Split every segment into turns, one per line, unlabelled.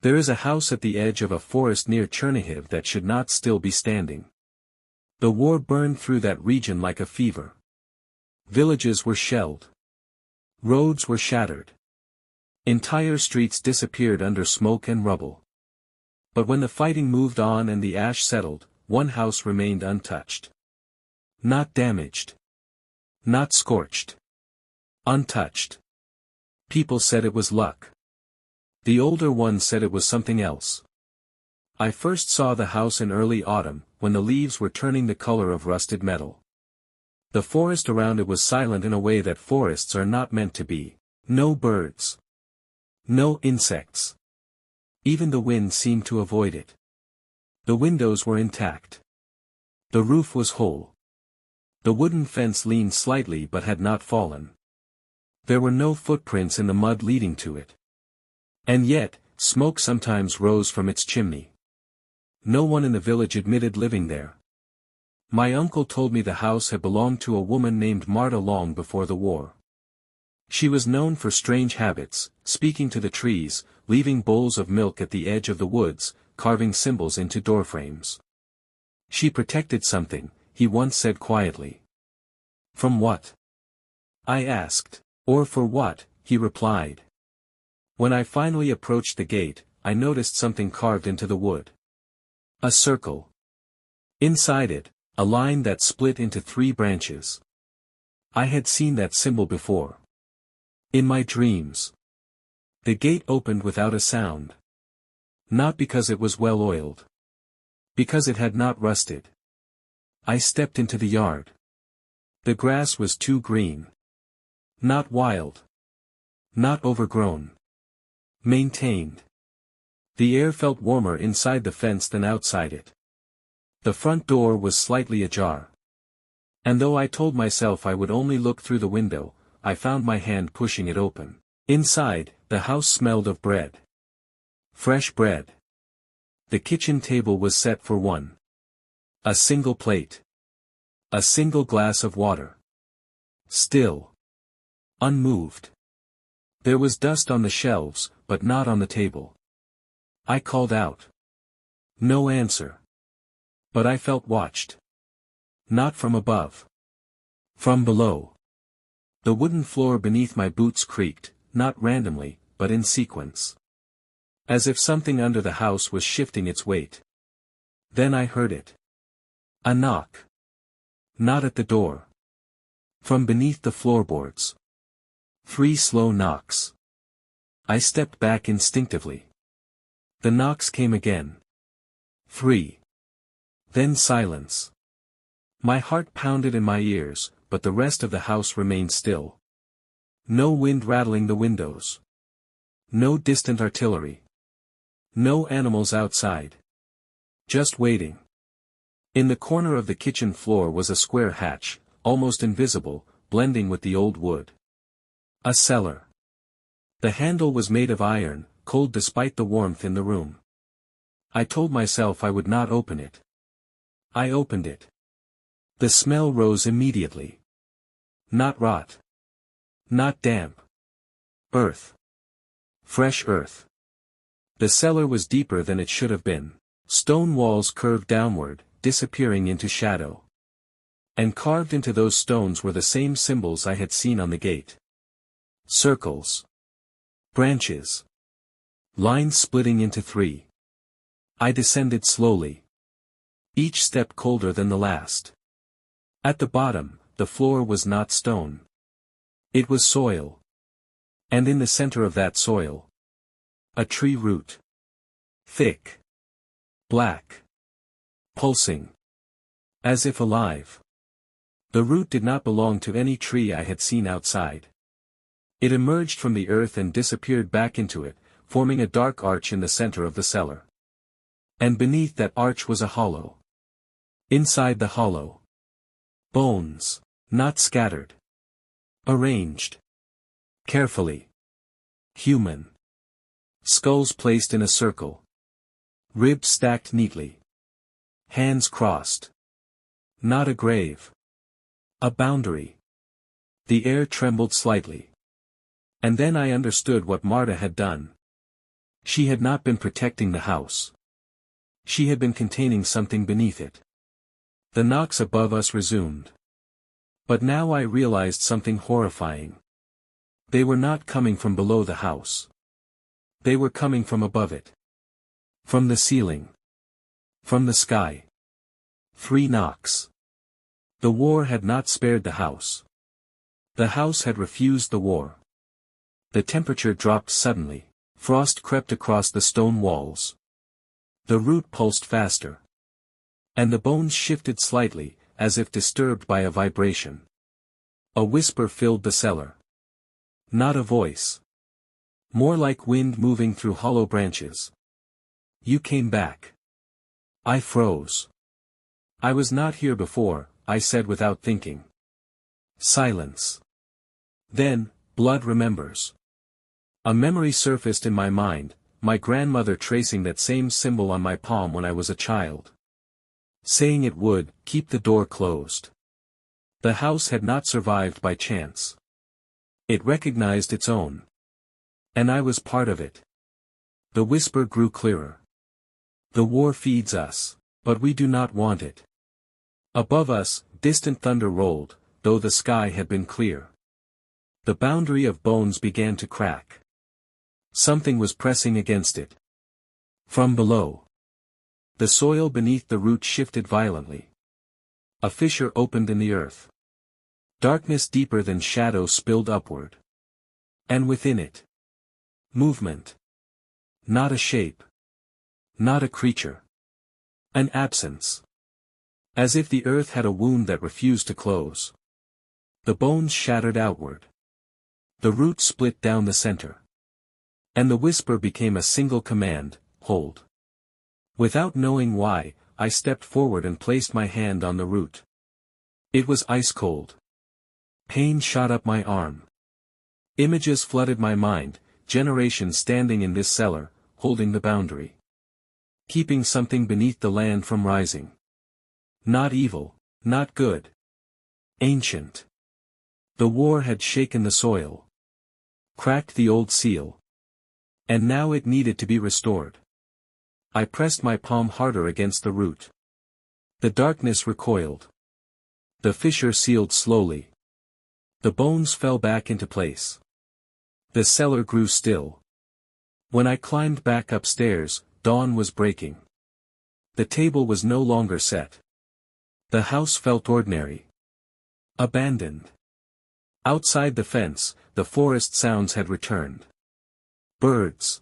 There is a house at the edge of a forest near Chernihiv that should not still be standing. The war burned through that region like a fever. Villages were shelled. Roads were shattered. Entire streets disappeared under smoke and rubble. But when the fighting moved on and the ash settled, one house remained untouched. Not damaged. Not scorched. Untouched. People said it was luck. The older ones said it was something else. I first saw the house in early autumn, when the leaves were turning the color of rusted metal. The forest around it was silent in a way that forests are not meant to be. No birds. No insects. Even the wind seemed to avoid it. The windows were intact. The roof was whole. The wooden fence leaned slightly but had not fallen. There were no footprints in the mud leading to it. And yet, smoke sometimes rose from its chimney. No one in the village admitted living there. My uncle told me the house had belonged to a woman named Marta long before the war. She was known for strange habits, speaking to the trees, leaving bowls of milk at the edge of the woods, carving symbols into doorframes. She protected something, he once said quietly. From what? I asked. Or for what, he replied. When I finally approached the gate, I noticed something carved into the wood. A circle. Inside it, a line that split into 3 branches. I had seen that symbol before. In my dreams. The gate opened without a sound. Not because it was well oiled. Because it had not rusted. I stepped into the yard. The grass was too green. Not wild. Not overgrown. Maintained. The air felt warmer inside the fence than outside it. The front door was slightly ajar. And though I told myself I would only look through the window, I found my hand pushing it open. Inside, the house smelled of bread. Fresh bread. The kitchen table was set for one. A single plate. A single glass of water. Still. Unmoved. There was dust on the shelves, but not on the table. I called out. No answer. But I felt watched. Not from above. From below. The wooden floor beneath my boots creaked, not randomly, but in sequence. As if something under the house was shifting its weight. Then I heard it. A knock. Not at the door. From beneath the floorboards. 3 slow knocks. I stepped back instinctively. The knocks came again. 3. Then silence. My heart pounded in my ears, but the rest of the house remained still. No wind rattling the windows. No distant artillery. No animals outside. Just waiting. In the corner of the kitchen floor was a square hatch, almost invisible, blending with the old wood. A cellar. The handle was made of iron, cold despite the warmth in the room. I told myself I would not open it. I opened it. The smell rose immediately. Not rot. Not damp. Earth. Fresh earth. The cellar was deeper than it should have been. Stone walls curved downward, disappearing into shadow. And carved into those stones were the same symbols I had seen on the gate. Circles. Branches. Lines splitting into 3. I descended slowly. Each step colder than the last. At the bottom, the floor was not stone. It was soil. And in the center of that soil, a tree root. Thick. Black. Pulsing. As if alive. The root did not belong to any tree I had seen outside. It emerged from the earth and disappeared back into it, forming a dark arch in the center of the cellar. And beneath that arch was a hollow. Inside the hollow. Bones. Not scattered. Arranged. Carefully. Human. Skulls placed in a circle. Ribs stacked neatly. Hands crossed. Not a grave. A boundary. The air trembled slightly. And then I understood what Marta had done. She had not been protecting the house. She had been containing something beneath it. The knocks above us resumed. But now I realized something horrifying. They were not coming from below the house. They were coming from above it. From the ceiling. From the sky. 3 knocks. The war had not spared the house. The house had refused the war. The temperature dropped suddenly. Frost crept across the stone walls. The root pulsed faster. And the bones shifted slightly, as if disturbed by a vibration. A whisper filled the cellar. Not a voice. More like wind moving through hollow branches. You came back. I froze. I was not here before, I said without thinking. Silence. Then, blood remembers. A memory surfaced in my mind, my grandmother tracing that same symbol on my palm when I was a child. Saying it would, keep the door closed. The house had not survived by chance. It recognized its own. And I was part of it. The whisper grew clearer. The war feeds us, but we do not want it. Above us, distant thunder rolled, though the sky had been clear. The boundary of bones began to crack. Something was pressing against it. From below. The soil beneath the root shifted violently. A fissure opened in the earth. Darkness deeper than shadow spilled upward. And within it. Movement. Not a shape. Not a creature. An absence. As if the earth had a wound that refused to close. The bones shattered outward. The root split down the center. And the whisper became a single command, hold. Without knowing why, I stepped forward and placed my hand on the root. It was ice cold. Pain shot up my arm. Images flooded my mind, generations standing in this cellar, holding the boundary. Keeping something beneath the land from rising. Not evil, not good. Ancient. The war had shaken the soil. Cracked the old seal. And now it needed to be restored. I pressed my palm harder against the root. The darkness recoiled. The fissure sealed slowly. The bones fell back into place. The cellar grew still. When I climbed back upstairs, dawn was breaking. The table was no longer set. The house felt ordinary. Abandoned. Outside the fence, the forest sounds had returned. Birds.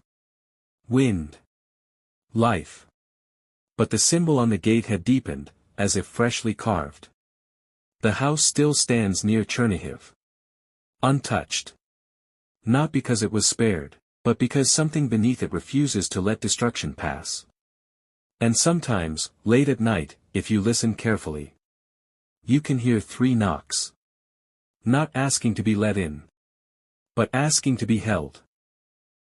Wind. Life. But the symbol on the gate had deepened, as if freshly carved. The house still stands near Chernihiv. Untouched. Not because it was spared, but because something beneath it refuses to let destruction pass. And sometimes, late at night, if you listen carefully, you can hear 3 knocks. Not asking to be let in, but asking to be held.